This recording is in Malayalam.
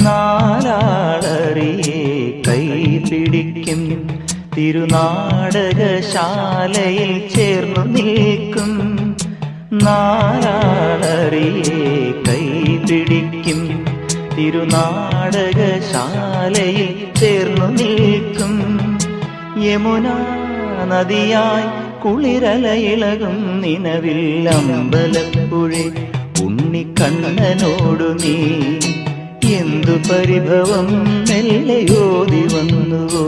നാലാളറിയെ കൈപിടിക്കും തിരുനാടകശാലയിൽ ചേർന്നു നിൽക്കും. നാലാളറിയെ കൈപിടിക്കും തിരുനാടകശാലയിൽ ചേർന്നു നിൽക്കും. യമുനാ നദിയായി കുളിരലയിളകും നിനവിൽ അമ്പലപ്പുഴെ ഉണ്ണിക്കണ്ണനോടു നീ എന്തു പരിഭവം മെല്ലയോതി വന്നുവോ.